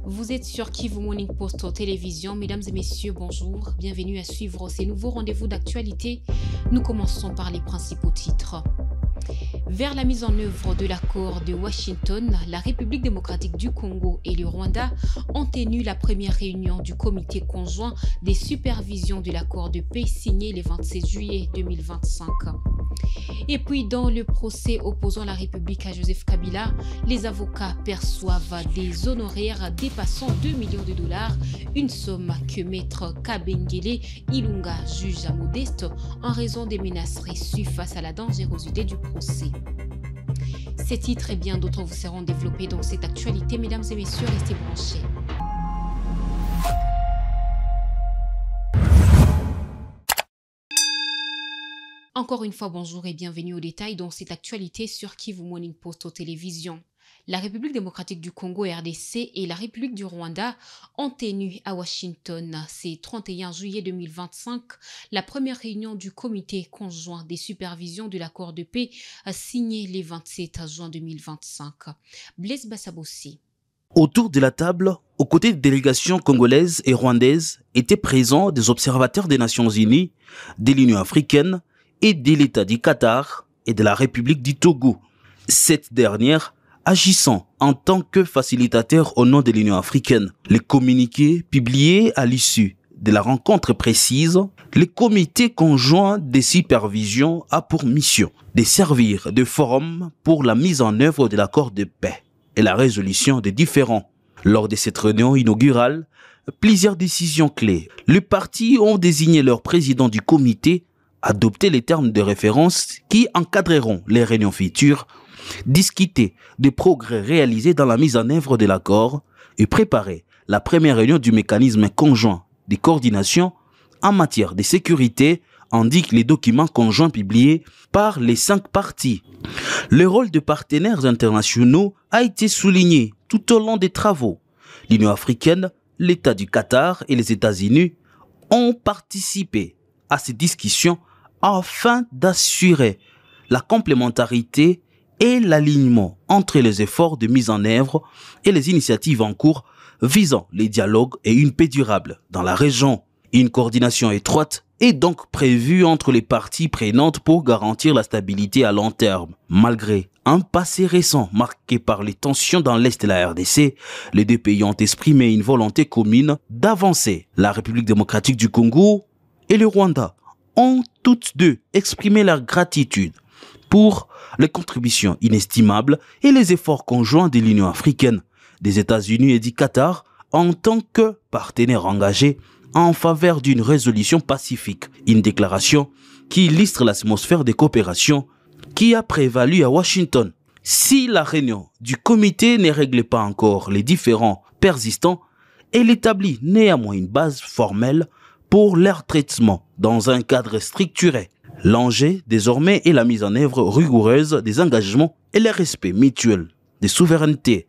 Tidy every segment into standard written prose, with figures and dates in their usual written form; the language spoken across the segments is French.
Vous êtes sur Kivu Morning Post Télévision. Mesdames et messieurs, bonjour. Bienvenue à suivre ces nouveaux rendez-vous d'actualité. Nous commençons par les principaux titres. Vers la mise en œuvre de l'accord de Washington, la République démocratique du Congo et le Rwanda ont tenu la première réunion du comité conjoint des supervisions de l'accord de paix signé le 27 juillet 2025. Et puis, dans le procès opposant la République à Joseph Kabila, les avocats perçoivent des honoraires dépassant 2 millions de dollars, une somme que Maître Kabengele Ilunga juge à modeste en raison des menaces reçues face à la dangerosité du procès. Ces titres et bien d'autres vous seront développés dans cette actualité. Mesdames et messieurs, restez branchés. Encore une fois, bonjour et bienvenue aux détails dans cette actualité sur Kivu Morning Post Télévision. La République démocratique du Congo RDC et la République du Rwanda ont tenu à Washington, ce 31 juillet 2025, la première réunion du comité conjoint des supervisions de l'accord de paix signé le 27 juin 2025. Blaise Bassabossi. Autour de la table, aux côtés des délégations congolaises et rwandaises, étaient présents des observateurs des Nations Unies, de l'Union africaine et de l'État du Qatar et de la République du Togo. Cette dernière agissant en tant que facilitateur au nom de l'Union africaine. Les communiqués publiés à l'issue de la rencontre précise, le comité conjoint de supervision a pour mission de servir de forum pour la mise en œuvre de l'accord de paix et la résolution des différends. Lors de cette réunion inaugurale, plusieurs décisions clés. Les partis ont désigné leur président du comité, adopté les termes de référence qui encadreront les réunions futures, discuter des progrès réalisés dans la mise en œuvre de l'accord et préparer la première réunion du mécanisme conjoint de coordination en matière de sécurité, indiquent les documents conjoints publiés par les 5 parties. Le rôle de partenaires internationaux a été souligné tout au long des travaux. L'Union africaine, l'État du Qatar et les États-Unis ont participé à ces discussions afin d'assurer la complémentarité et l'alignement entre les efforts de mise en œuvre et les initiatives en cours visant les dialogues et une paix durable dans la région. Une coordination étroite est donc prévue entre les parties prenantes pour garantir la stabilité à long terme. Malgré un passé récent marqué par les tensions dans l'Est de la RDC, les deux pays ont exprimé une volonté commune d'avancer. La République démocratique du Congo et le Rwanda ont toutes deux exprimé leur gratitude pour les contributions inestimables et les efforts conjoints de l'Union africaine, des États-Unis et du Qatar en tant que partenaires engagés en faveur d'une résolution pacifique. Une déclaration qui illustre l'atmosphère de coopération qui a prévalu à Washington. Si la réunion du comité ne règle pas encore les différends persistants, elle établit néanmoins une base formelle pour leur traitement dans un cadre structuré. L'enjeu désormais est la mise en œuvre rigoureuse des engagements et le respect mutuel des souverainetés.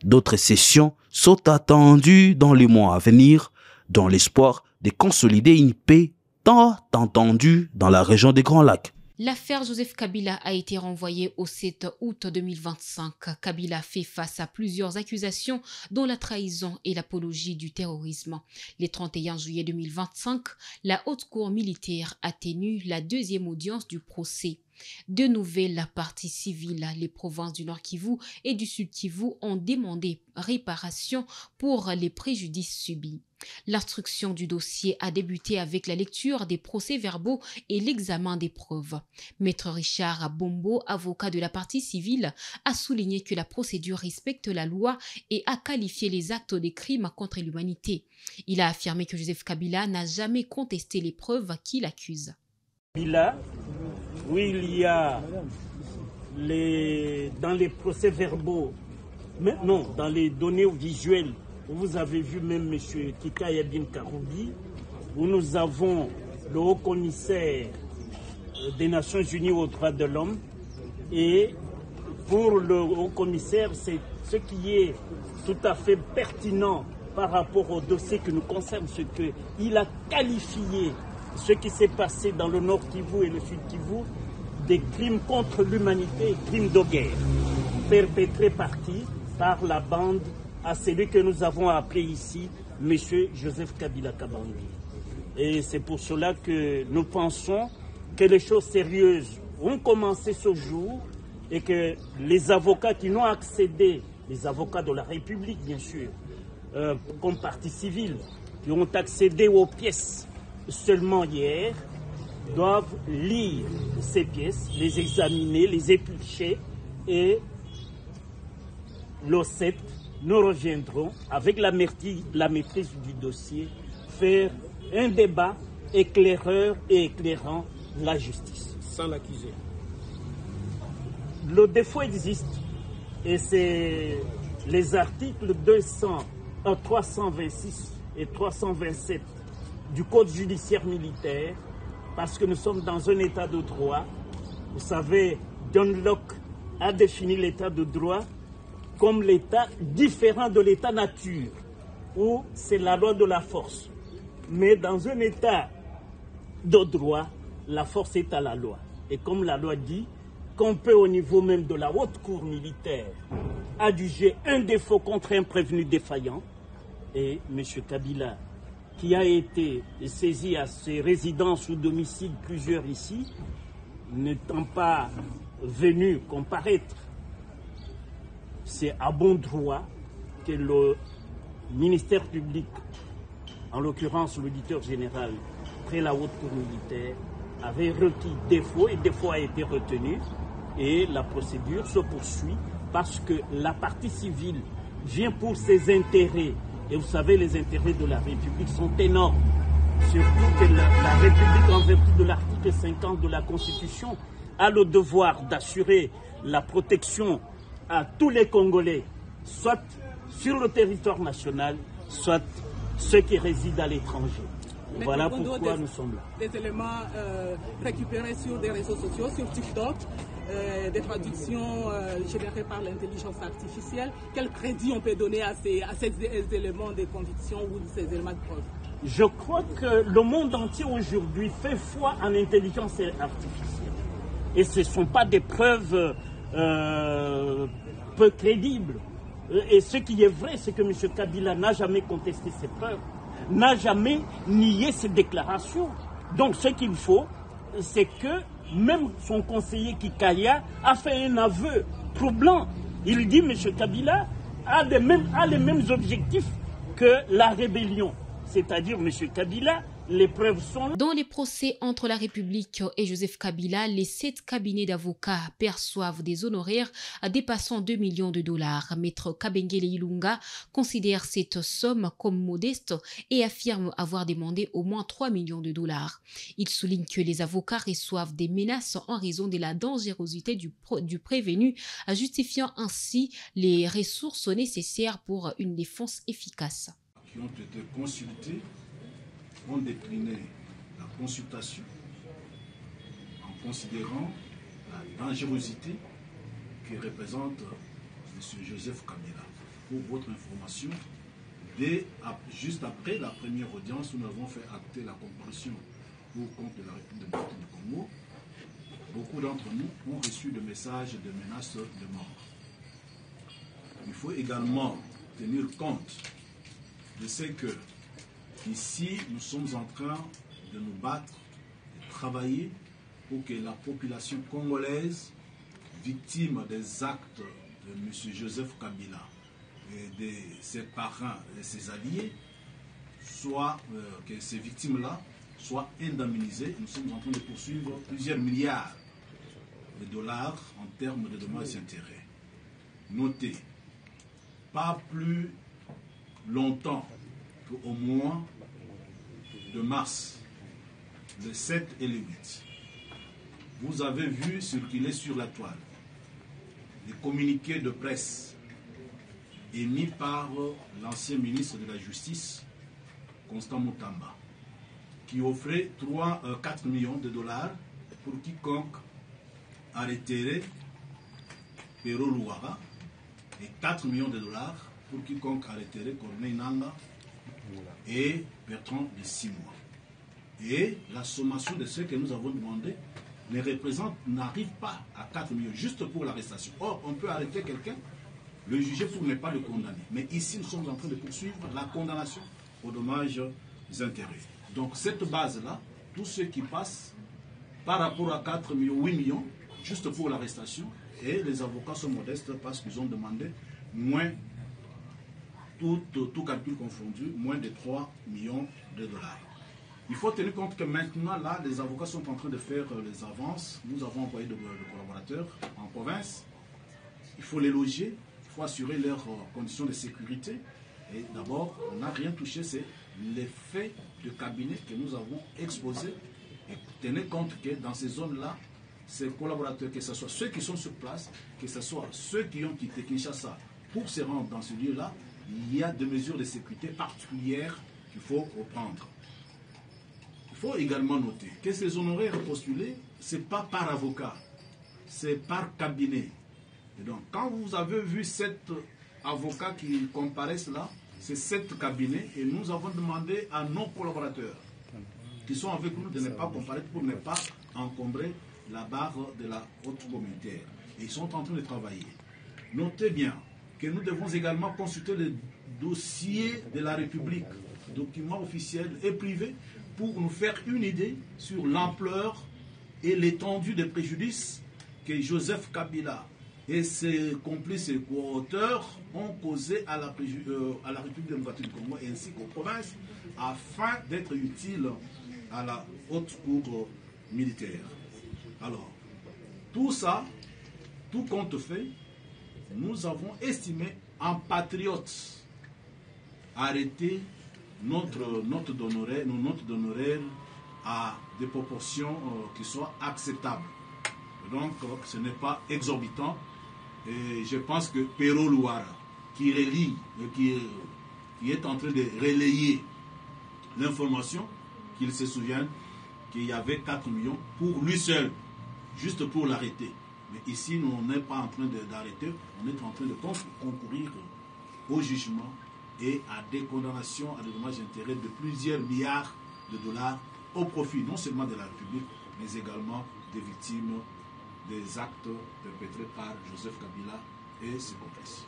D'autres sessions sont attendues dans les mois à venir dans l'espoir de consolider une paix tant entendue dans la région des Grands Lacs. L'affaire Joseph Kabila a été renvoyée au 7 août 2025. Kabila fait face à plusieurs accusations, dont la trahison et l'apologie du terrorisme. Le 31 juillet 2025, la Haute Cour militaire a tenu la deuxième audience du procès. De nouvelles parties civiles, les provinces du Nord Kivu et du Sud Kivu ont demandé réparation pour les préjudices subis. L'instruction du dossier a débuté avec la lecture des procès-verbaux et l'examen des preuves. Maître Richard Bombo, avocat de la partie civile, a souligné que la procédure respecte la loi et a qualifié les actes des crimes contre l'humanité. Il a affirmé que Joseph Kabila n'a jamais contesté les preuves qui l'accusent. Kabila, où il y a dans les procès-verbaux, non, dans les données visuelles, vous avez vu même M. Kikaya Bin Karoubi, où nous avons le haut commissaire des Nations Unies aux droits de l'homme. Et pour le haut commissaire, c'est ce qui est tout à fait pertinent par rapport au dossier qui nous concerne, ce qu'il a qualifié ce qui s'est passé dans le Nord Kivu et le Sud Kivu des crimes contre l'humanité et crimes de guerre perpétrés par la bande à celui que nous avons appelé ici M. Joseph Kabila Kabange. Et c'est pour cela que nous pensons que les choses sérieuses ont commencé ce jour et que les avocats qui n'ont accédé, les avocats de la République bien sûr, comme partie civile, qui ont accédé aux pièces seulement hier, doivent lire ces pièces, les examiner, les éplucher et le 7, nous reviendrons avec la maîtrise du dossier, faire un débat éclaireur et éclairant la justice. Sans l'accuser. Le défaut existe et c'est les articles 326 et 327 du Code judiciaire militaire, parce que nous sommes dans un état de droit. Vous savez, John Locke a défini l'état de droit comme l'état différent de l'état nature, où c'est la loi de la force. Mais dans un état de droit, la force est à la loi. Et comme la loi dit qu'on peut au niveau même de la haute cour militaire adjuger un défaut contre un prévenu défaillant, et M. Kabila, qui a été saisi à ses résidences ou domiciles, plusieurs ici, n'étant pas venu comparaître, c'est à bon droit que le ministère public, en l'occurrence l'auditeur général, près la haute cour militaire, avait requis défaut et défaut a été retenu et la procédure se poursuit parce que la partie civile vient pour ses intérêts. Et vous savez, les intérêts de la République sont énormes. Surtout que la République, en vertu de l'article 50 de la Constitution, a le devoir d'assurer la protection à tous les Congolais, soit sur le territoire national, soit ceux qui résident à l'étranger. Voilà pourquoi nous sommes là. Des éléments récupérés sur des réseaux sociaux, sur TikTok, des traductions générées par l'intelligence artificielle. Quel crédit on peut donner à ces éléments de conviction ou ces éléments de preuve? Je crois que le monde entier aujourd'hui fait foi en l'intelligence artificielle. Et ce ne sont pas des preuves peu crédibles. Et ce qui est vrai, c'est que M. Kabila n'a jamais contesté ces preuves, n'a jamais nié ses déclarations. Donc ce qu'il faut, c'est que même son conseiller Kikaya a fait un aveu troublant. Il dit que M. Kabila a les mêmes objectifs que la rébellion. C'est-à-dire M. Kabila, les preuves sont là. Dans les procès entre la République et Joseph Kabila, les 7 cabinets d'avocats perçoivent des honoraires dépassant 2 millions de dollars. Maître Kabengele Ilunga considère cette somme comme modeste et affirme avoir demandé au moins 3 millions de dollars. Il souligne que les avocats reçoivent des menaces en raison de la dangerosité du prévenu, justifiant ainsi les ressources nécessaires pour une défense efficace. Qui ont été consultés ont décliné la consultation en considérant la dangerosité que représente M. Joseph Kabila. Pour votre information, juste après la première audience où nous avons fait acter la comparution pour compte de la République démocratique du Congo, beaucoup d'entre nous ont reçu des messages de menaces de mort. Il faut également tenir compte de ce que ici nous sommes en train de nous battre, de travailler pour que la population congolaise, victime des actes de M. Joseph Kabila et de ses parrains et ses alliés, que ces victimes-là soient indemnisées. Nous sommes en train de poursuivre plusieurs milliards de dollars en termes de dommages et intérêts. Notez, pas plus longtemps qu'au mois de mars, le 7 et le 8, vous avez vu circuler sur la toile les communiqués de presse émis par l'ancien ministre de la Justice, Constant Mutamba, qui offrait 4 millions de dollars pour quiconque arrêterait Pero Luara et 4 millions de dollars pour quiconque arrêterait Corneille Nanga et Bertrand de 6 mois. Et la sommation de ce que nous avons demandé n'arrive pas à 4 millions, juste pour l'arrestation. Or, on peut arrêter quelqu'un le juger pour ne pas le condamner. Mais ici, nous sommes en train de poursuivre la condamnation aux dommages intérêts. Donc cette base-là, tous ceux qui passent par rapport à 4 millions, 8 millions, juste pour l'arrestation, et les avocats sont modestes parce qu'ils ont demandé moins, tout calcul confondu, moins de 3 millions de dollars. Il faut tenir compte que maintenant, là, les avocats sont en train de faire les avances. Nous avons envoyé de collaborateurs en province. Il faut les loger, il faut assurer leurs conditions de sécurité. Et d'abord, on n'a rien touché, c'est l'effet de cabinet que nous avons exposé. Et tenez compte que dans ces zones-là, ces collaborateurs, que ce soit ceux qui sont sur place, que ce soit ceux qui ont quitté Kinshasa pour se rendre dans ce lieu-là, il y a des mesures de sécurité particulières qu'il faut reprendre. Il faut également noter que ces honoraires postulés, ce n'est pas par avocat, c'est par cabinet. Et donc, quand vous avez vu 7 avocats qui comparaissent là, c'est 7 cabinets, et nous avons demandé à nos collaborateurs qui sont avec nous de ne pas comparaître pour ne pas encombrer la barre de la haute communautaire. Et ils sont en train de travailler. Notez bien que nous devons également consulter le dossier de la République, documents officiels et privés, pour nous faire une idée sur l'ampleur et l'étendue des préjudices que Joseph Kabila et ses complices et co-auteurs ont causé à la République démocratique du Congo ainsi qu'aux provinces, afin d'être utiles à la haute cour militaire. Alors, tout ça, tout compte fait, nous avons estimé en patriote arrêter notre note d'honoraires à des proportions qui soient acceptables. Donc, ce n'est pas exorbitant. Et je pense que Pero Louara, qui relie, qui est en train de relayer l'information, qu'il se souvienne qu'il y avait 4 millions pour lui seul, juste pour l'arrêter. Mais ici, nous, on n'est pas en train d'arrêter, on est en train de concourir au jugement et à des condamnations à des dommages d'intérêt de plusieurs milliards de dollars au profit non seulement de la République, mais également des victimes des actes perpétrés par Joseph Kabila et ses complices.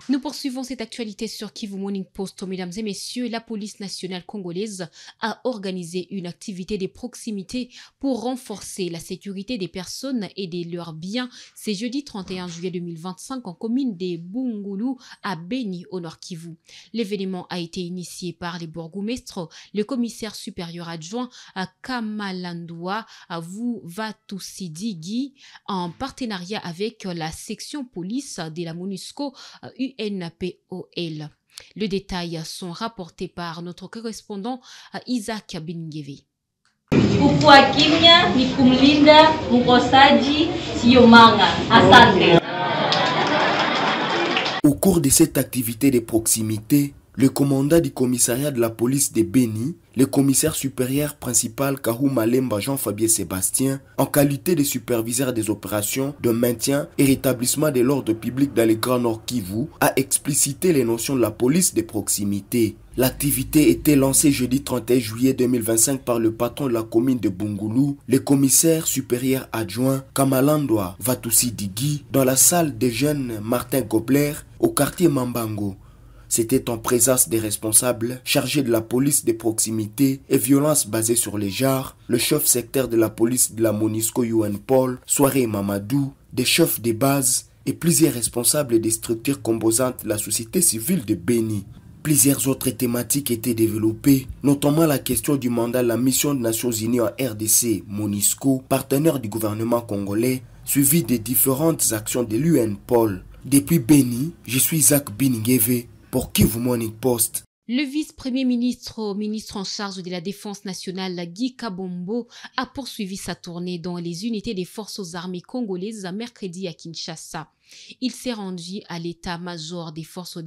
Nous poursuivons cette actualité sur Kivu Morning Post. Mesdames et messieurs, la police nationale congolaise a organisé une activité de proximité pour renforcer la sécurité des personnes et de leurs biens. C'est jeudi 31 juillet 2025 en commune de Bungulu à Beni au Nord Kivu. L'événement a été initié par les bourgmestres, le commissaire supérieur adjoint à Kamalandoua à Vatusidigi en partenariat avec la section police de la MONUSCO UNPOL. Le détail sont rapportés par notre correspondant Isaac Bingeve. Kukua kimya ni kumlinda mkosaji, sio manga. Asante. Au cours de cette activité de proximité, le commandant du commissariat de la police de Beni, le commissaire supérieur principal Kahou Malemba Jean-Fabien Sébastien, en qualité de superviseur des opérations de maintien et rétablissement de l'ordre public dans le Grand Nord Kivu, a explicité les notions de la police de proximité. L'activité était lancée jeudi 31 juillet 2025 par le patron de la commune de Bungulu, le commissaire supérieur adjoint Kamalandoua Vatusidigi, dans la salle des jeunes Martin Gobler au quartier Mambango. C'était en présence des responsables chargés de la police de proximité et violences basées sur les genres, le chef secteur de la police de la MONUSCO UNPOL, Soirée Mamadou, des chefs de base et plusieurs responsables des structures composantes de la société civile de Beni. Plusieurs autres thématiques étaient développées, notamment la question du mandat de la mission des Nations Unies en RDC, MONUSCO, partenaire du gouvernement congolais, suivi des différentes actions de l'UNPOL. Depuis Beni, je suis Isaac Bingeve pour Kivu Morning Post. Le vice-premier ministre, ministre en charge de la Défense nationale, Guy Kabombo, a poursuivi sa tournée dans les unités des forces armées congolaises mercredi à Kinshasa. Il s'est rendu à l'état-major des forces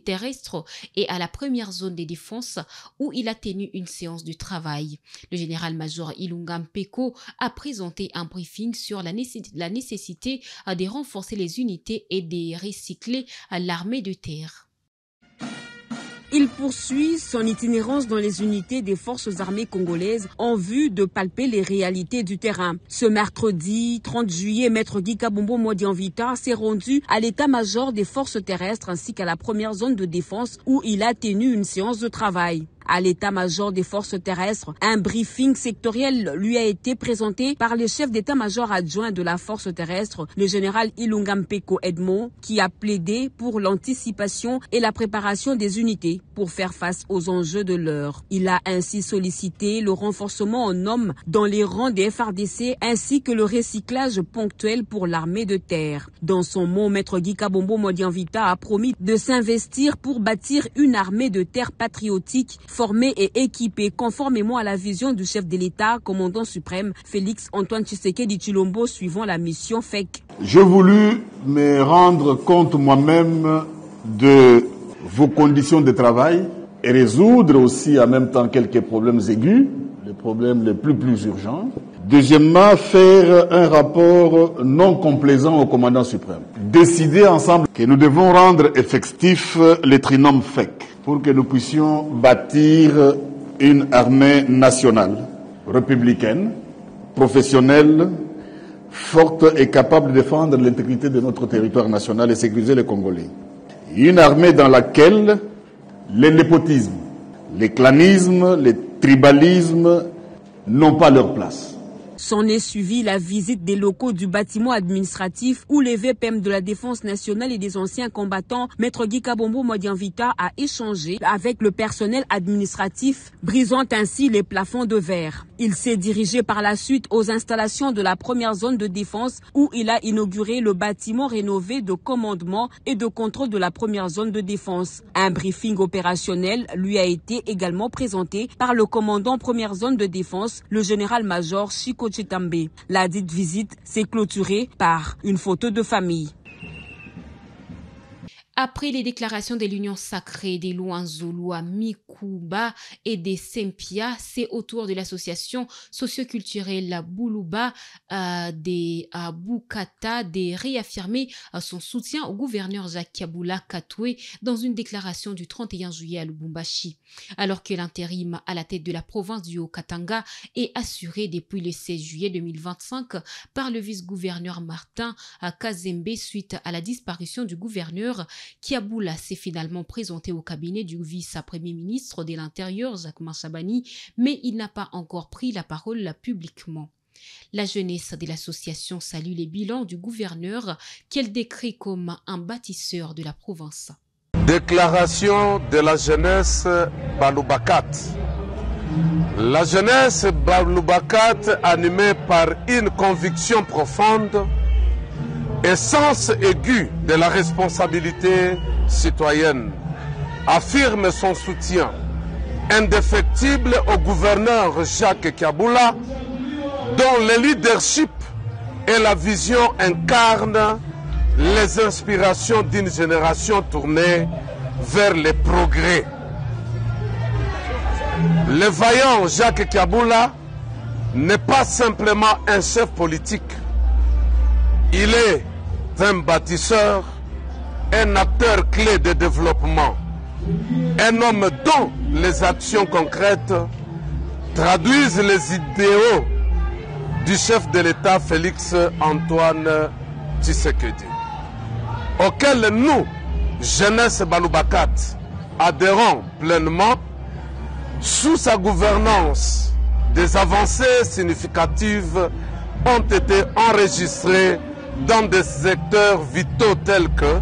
terrestres et à la première zone de défense où il a tenu une séance de travail. Le général-major Ilunga Mpeko a présenté un briefing sur la nécessité de renforcer les unités et de recycler l'armée de terre. Il poursuit son itinérance dans les unités des forces armées congolaises en vue de palper les réalités du terrain. Ce mercredi 30 juillet, Maître Guy Kabombo Modianvita s'est rendu à l'état-major des forces terrestres ainsi qu'à la première zone de défense où il a tenu une séance de travail. À l'état-major des forces terrestres, un briefing sectoriel lui a été présenté par le chef d'état-major adjoint de la force terrestre, le général Ilungampeko Edmond, qui a plaidé pour l'anticipation et la préparation des unités pour faire face aux enjeux de l'heure. Il a ainsi sollicité le renforcement en hommes dans les rangs des FARDC ainsi que le recyclage ponctuel pour l'armée de terre. Dans son mot, Maître Guy Kabombo Modianvita a promis de s'investir pour bâtir une armée de terre patriotique formé et équipé conformément à la vision du chef de l'État, commandant suprême Félix Antoine Tshisekedi Tshilombo, suivant la mission FEC. J'ai voulu me rendre compte moi-même de vos conditions de travail et résoudre aussi en même temps quelques problèmes aigus, les problèmes les plus urgents. Deuxièmement, faire un rapport non complaisant au commandant suprême. Décider ensemble que nous devons rendre effectif le trinôme FEC pour que nous puissions bâtir une armée nationale, républicaine, professionnelle, forte et capable de défendre l'intégrité de notre territoire national et sécuriser les Congolais. Une armée dans laquelle le népotisme, les clanismes, les tribalismes n'ont pas leur place. S'en est suivi la visite des locaux du bâtiment administratif où les VPM de la Défense nationale et des anciens combattants, Maître Guy Kabombo Modianvita a échangé avec le personnel administratif, brisant ainsi les plafonds de verre. Il s'est dirigé par la suite aux installations de la première zone de défense où il a inauguré le bâtiment rénové de commandement et de contrôle de la première zone de défense. Un briefing opérationnel lui a été également présenté par le commandant première zone de défense, le général-major Chiko Chitambe. La dite visite s'est clôturée par une photo de famille. Après les déclarations de l'Union sacrée des Luanzulu à Mikuba et des Sempia, c'est au tour de l'association socioculturelle Buluba des Bukata de réaffirmer son soutien au gouverneur Jacques Kabula Katoué dans une déclaration du 31 juillet à Lubumbashi. Alors que l'intérim à la tête de la province du Haut-Katanga est assuré depuis le 16 juillet 2025 par le vice-gouverneur Martin Kazembe suite à la disparition du gouverneur, Kabula s'est finalement présenté au cabinet du vice-premier ministre de l'Intérieur, Jacques Manchabani, mais il n'a pas encore pris la parole publiquement. La jeunesse de l'association salue les bilans du gouverneur qu'elle décrit comme un bâtisseur de la province. Déclaration de la jeunesse Balubakat. La jeunesse Balubakat, animée par une conviction profonde et sens aigu de la responsabilité citoyenne, affirme son soutien indéfectible au gouverneur Jacques Kabula, dont le leadership et la vision incarnent les inspirations d'une génération tournée vers les progrès. Le vaillant Jacques Kabula n'est pas simplement un chef politique. Il est un bâtisseur, un acteur clé de développement, un homme dont les actions concrètes traduisent les idéaux du chef de l'État Félix Antoine Tshisekedi, auquel nous, jeunesse Balubakat, adhérons pleinement. Sous sa gouvernance, des avancées significatives ont été enregistrées dans des secteurs vitaux tels que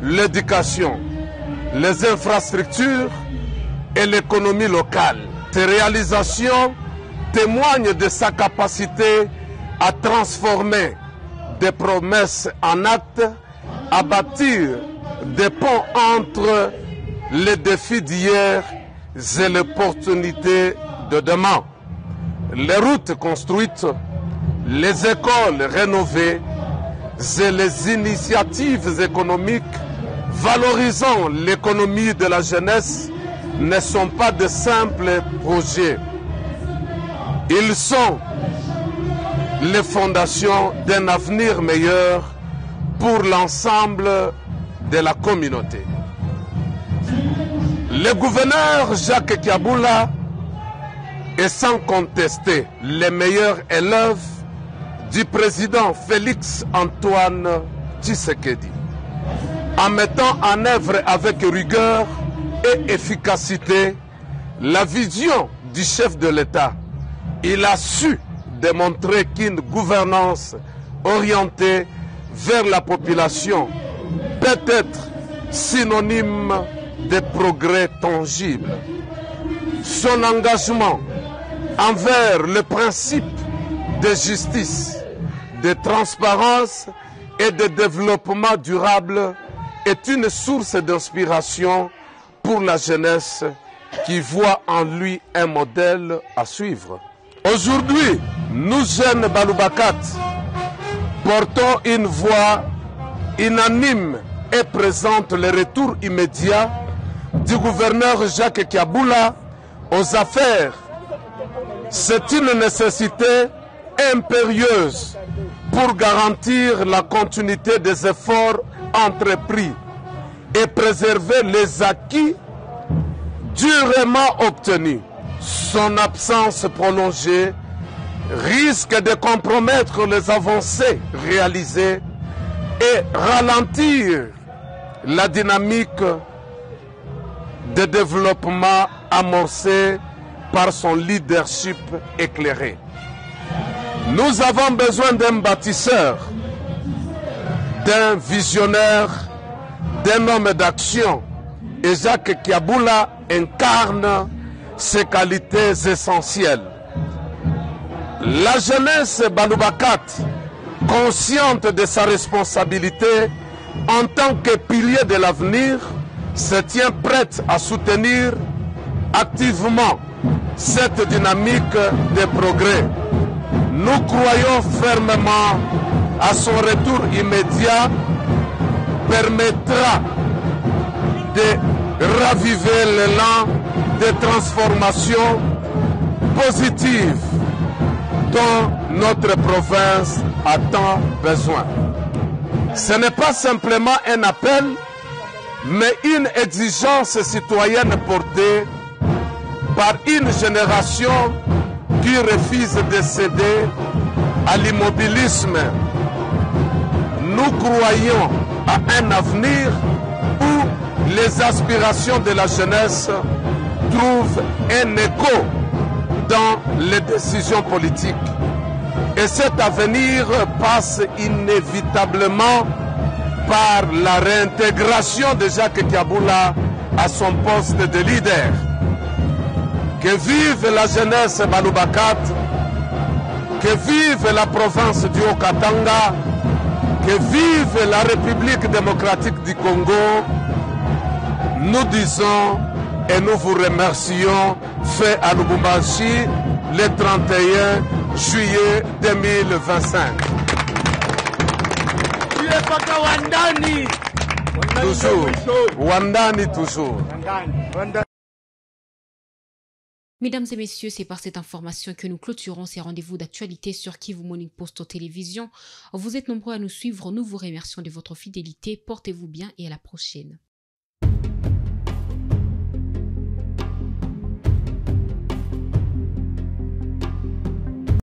l'éducation, les infrastructures et l'économie locale. Ces réalisations témoignent de sa capacité à transformer des promesses en actes, à bâtir des ponts entre les défis d'hier et l'opportunité de demain. Les routes construites, les écoles rénovées et les initiatives économiques valorisant l'économie de la jeunesse ne sont pas de simples projets. Ils sont les fondations d'un avenir meilleur pour l'ensemble de la communauté. Le gouverneur Jacques Kiaboula est sans contester le meilleur élève du président Félix Antoine Tshisekedi. En mettant en œuvre avec rigueur et efficacité la vision du chef de l'État, il a su démontrer qu'une gouvernance orientée vers la population peut être synonyme de progrès tangibles. Son engagement envers le principe de justice, de transparence et de développement durable est une source d'inspiration pour la jeunesse qui voit en lui un modèle à suivre. Aujourd'hui, nous jeunes Baloubakat portons une voix unanime et présente le retour immédiat du gouverneur Jacques Kiaboula aux affaires. C'est une nécessité impérieuse pour garantir la continuité des efforts entrepris et préserver les acquis durement obtenus. Son absence prolongée risque de compromettre les avancées réalisées et ralentir la dynamique de développement amorcée par son leadership éclairé. Nous avons besoin d'un bâtisseur, d'un visionnaire, d'un homme d'action. Et Jacques Kiaboula incarne ces qualités essentielles. La jeunesse Baloubakat, consciente de sa responsabilité en tant que pilier de l'avenir, se tient prête à soutenir activement cette dynamique de progrès. Nous croyons fermement à son retour immédiat permettra de raviver l'élan de transformation positive dont notre province a tant besoin. Ce n'est pas simplement un appel, mais une exigence citoyenne portée par une génération qui refuse de céder à l'immobilisme. Nous croyons à un avenir où les aspirations de la jeunesse trouvent un écho dans les décisions politiques. Et cet avenir passe inévitablement par la réintégration de Jacques Kiaboula à son poste de leader. Que vive la jeunesse Baloubakat, que vive la province du Haut-Katanga, que vive la République démocratique du Congo. Nous disons et nous vous remercions, fait à Lubumbashi le 31 juillet 2025. Toujours, Wandani toujours. Mesdames et messieurs, c'est par cette information que nous clôturons ces rendez-vous d'actualité sur Kivu Morning Post Télévision. Vous êtes nombreux à nous suivre, nous vous remercions de votre fidélité. Portez-vous bien et à la prochaine.